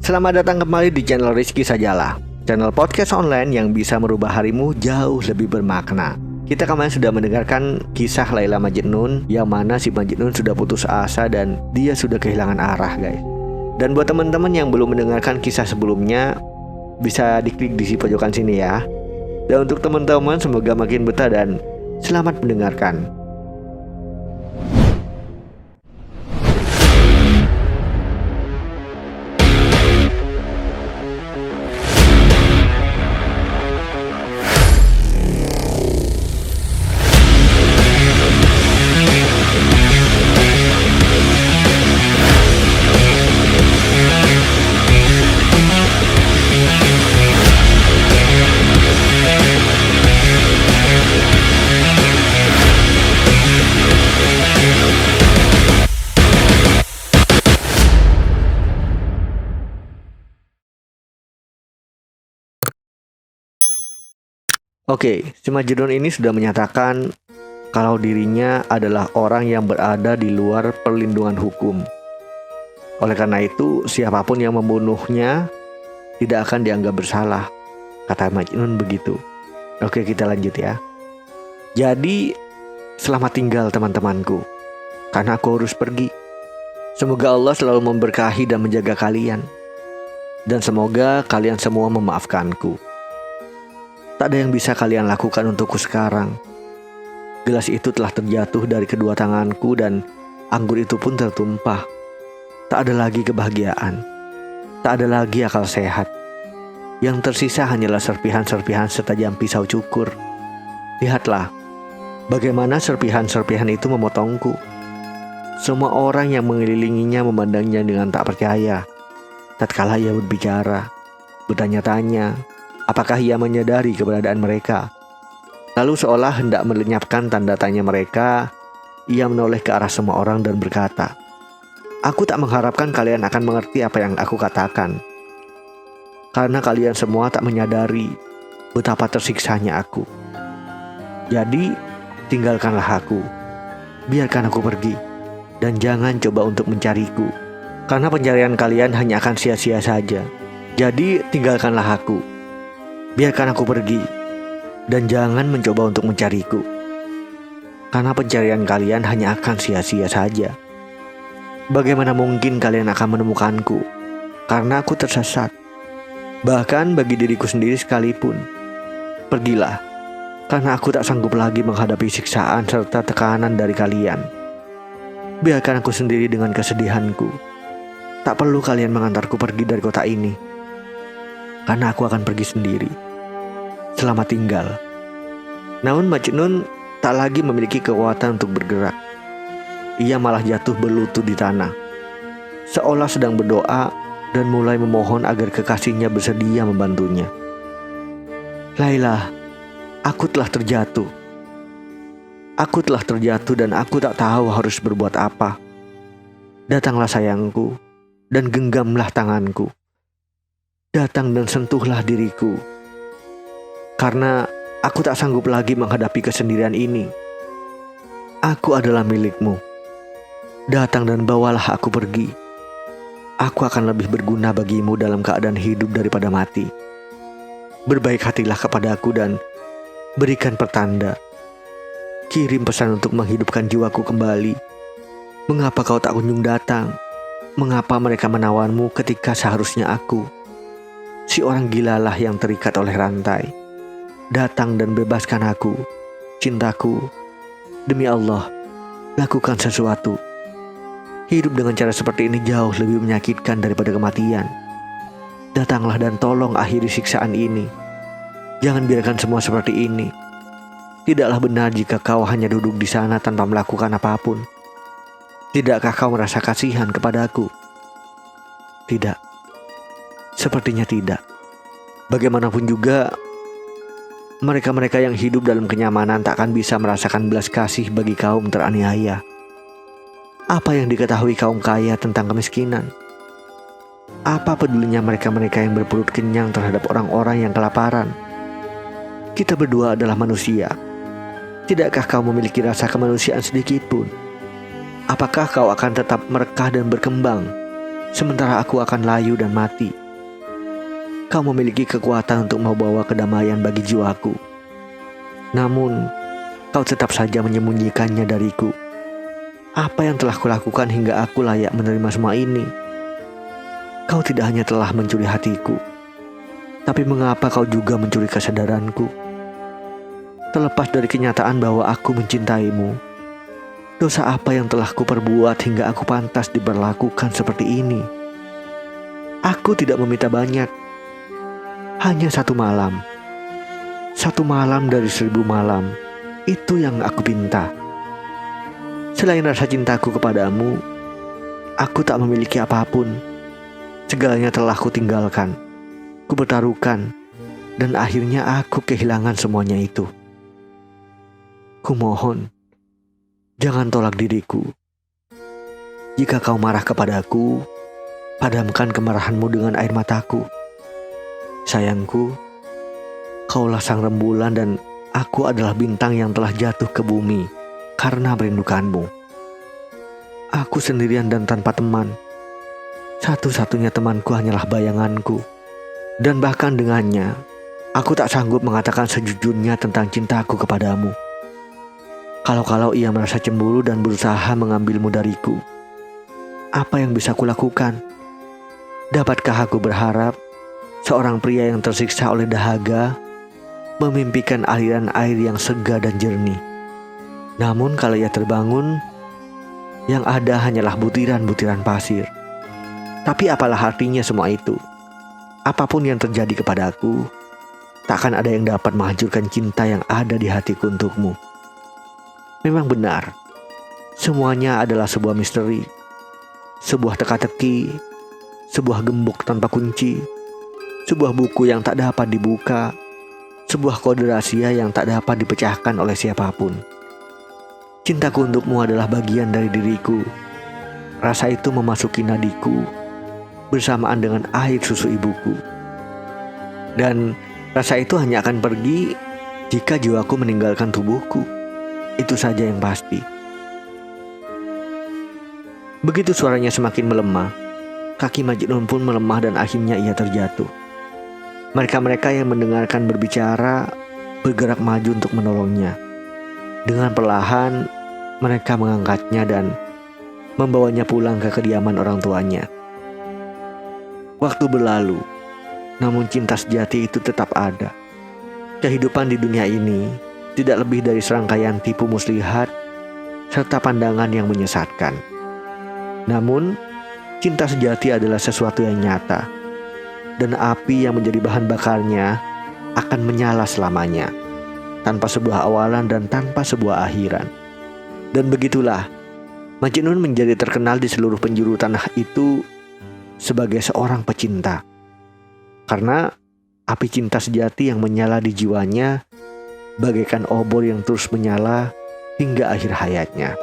Selamat datang kembali di channel Rizky Sajalah, channel podcast online yang bisa merubah harimu jauh lebih bermakna. Kita kemarin sudah mendengarkan kisah Laila Majnun, yang mana si Majnun sudah putus asa dan dia sudah kehilangan arah, guys. Dan buat teman-teman yang belum mendengarkan kisah sebelumnya, bisa diklik di pojokan sini ya. Dan untuk teman-teman semoga makin betah dan selamat mendengarkan. Oke, si Majnun ini sudah menyatakan kalau dirinya adalah orang yang berada di luar perlindungan hukum. Oleh karena itu, siapapun yang membunuhnya tidak akan dianggap bersalah, kata Majnun begitu. Oke, kita lanjut ya. Jadi, selamat tinggal teman-temanku, karena aku harus pergi. Semoga Allah selalu memberkahi dan menjaga kalian. Dan semoga kalian semua memaafkanku. Tak ada yang bisa kalian lakukan untukku sekarang. Gelas itu telah terjatuh dari kedua tanganku dan anggur itu pun tertumpah. Tak ada lagi kebahagiaan. Tak ada lagi akal sehat. Yang tersisa hanyalah serpihan-serpihan setajam pisau cukur. Lihatlah, bagaimana serpihan-serpihan itu memotongku. Semua orang yang mengelilinginya memandangnya dengan tak percaya. Tatkala ia berbicara, bertanya-tanya, apakah ia menyadari keberadaan mereka? Lalu seolah hendak melenyapkan tanda tanya mereka, ia menoleh ke arah semua orang dan berkata, "Aku tak mengharapkan kalian akan mengerti apa yang aku katakan. Karena kalian semua tak menyadari betapa tersiksanya aku. Jadi, tinggalkanlah aku. Biarkan aku pergi. Dan jangan coba untuk mencariku. Karena pencarian kalian hanya akan sia-sia saja. Jadi, tinggalkanlah aku. Biarkan aku pergi, dan jangan mencoba untuk mencariku. Karena pencarian kalian hanya akan sia-sia saja. Bagaimana mungkin kalian akan menemukanku? Karena aku tersesat. Bahkan bagi diriku sendiri sekalipun. Pergilah, karena aku tak sanggup lagi menghadapi siksaan serta tekanan dari kalian. Biarkan aku sendiri dengan kesedihanku. Tak perlu kalian mengantarku pergi dari kota ini. Karena aku akan pergi sendiri. Selamat tinggal." Namun Majnun tak lagi memiliki kekuatan untuk bergerak. Ia malah jatuh berlutut di tanah, seolah sedang berdoa dan mulai memohon agar kekasihnya bersedia membantunya. "Laila, aku telah terjatuh. Aku telah terjatuh dan aku tak tahu harus berbuat apa. Datanglah sayangku dan genggamlah tanganku. Datang dan sentuhlah diriku. Karena aku tak sanggup lagi menghadapi kesendirian ini. Aku adalah milikmu. Datang dan bawalah aku pergi. Aku akan lebih berguna bagimu dalam keadaan hidup daripada mati. Berbaik hatilah kepadaku dan berikan pertanda. Kirim pesan untuk menghidupkan jiwaku kembali. Mengapa kau tak kunjung datang? Mengapa mereka menawanmu ketika seharusnya aku, si orang gilalah yang terikat oleh rantai? Datang dan bebaskan aku, cintaku. Demi Allah, lakukan sesuatu. Hidup dengan cara seperti ini jauh lebih menyakitkan daripada kematian. Datanglah dan tolong akhiri siksaan ini. Jangan biarkan semua seperti ini. Tidaklah benar jika kau hanya duduk di sana tanpa melakukan apapun. Tidakkah kau merasa kasihan kepadaku?" Tidak. Sepertinya tidak. Bagaimanapun juga, mereka-mereka yang hidup dalam kenyamanan tak akan bisa merasakan belas kasih bagi kaum teraniaya. Apa yang diketahui kaum kaya tentang kemiskinan? Apa pedulinya mereka-mereka yang berperut kenyang terhadap orang-orang yang kelaparan? Kita berdua adalah manusia. Tidakkah kau memiliki rasa kemanusiaan sedikit pun? Apakah kau akan tetap merekah dan berkembang sementara aku akan layu dan mati. Kau memiliki kekuatan untuk membawa kedamaian bagi jiwaku. Namun, kau tetap saja menyembunyikannya dariku. Apa yang telah kulakukan hingga aku layak menerima semua ini? Kau tidak hanya telah mencuri hatiku, tapi mengapa kau juga mencuri kesadaranku? Terlepas dari kenyataan bahwa aku mencintaimu, dosa apa yang telah kuperbuat hingga aku pantas diperlakukan seperti ini? Aku tidak meminta banyak, hanya satu malam. Satu malam dari 1000 malam, itu yang aku pinta. Selain rasa cintaku kepadamu, aku tak memiliki apapun. Segalanya telah kutinggalkan, kupertaruhkan, dan akhirnya aku kehilangan semuanya itu. Kumohon, jangan tolak diriku. Jika kau marah kepadaku, padamkan kemarahanmu dengan air mataku. Sayangku, kaulah sang rembulan dan aku adalah bintang yang telah jatuh ke bumi karena merindukanmu. Aku sendirian dan tanpa teman. Satu-satunya temanku hanyalah bayanganku. Dan bahkan dengannya, aku tak sanggup mengatakan sejujurnya tentang cintaku kepadamu. Kalau-kalau ia merasa cemburu dan berusaha mengambilmu dariku, apa yang bisa kulakukan? Dapatkah aku berharap seorang pria yang tersiksa oleh dahaga memimpikan aliran air yang segar dan jernih? Namun kalau ia terbangun, yang ada hanyalah butiran-butiran pasir. Tapi apalah artinya semua itu? Apapun yang terjadi kepadaku, takkan ada yang dapat menghancurkan cinta yang ada di hatiku untukmu. Memang benar, semuanya adalah sebuah misteri, sebuah teka-teki, sebuah gembok tanpa kunci, sebuah buku yang tak dapat dibuka, sebuah kode rahasia yang tak dapat dipecahkan oleh siapapun. Cintaku untukmu adalah bagian dari diriku. Rasa itu memasuki nadiku bersamaan dengan air susu ibuku. Dan rasa itu hanya akan pergi jika jiwaku meninggalkan tubuhku. Itu saja yang pasti. Begitu suaranya semakin melemah, kaki Majnun pun melemah dan akhirnya ia terjatuh. Mereka-mereka yang mendengarkan berbicara bergerak maju untuk menolongnya. Dengan perlahan, mereka mengangkatnya dan membawanya pulang ke kediaman orang tuanya. Waktu berlalu, namun cinta sejati itu tetap ada. Kehidupan di dunia ini tidak lebih dari serangkaian tipu muslihat serta pandangan yang menyesatkan. Namun, cinta sejati adalah sesuatu yang nyata, dan api yang menjadi bahan bakarnya akan menyala selamanya, tanpa sebuah awalan dan tanpa sebuah akhiran. Dan begitulah, Majnun menjadi terkenal di seluruh penjuru tanah itu sebagai seorang pecinta. Karena api cinta sejati yang menyala di jiwanya bagaikan obor yang terus menyala hingga akhir hayatnya.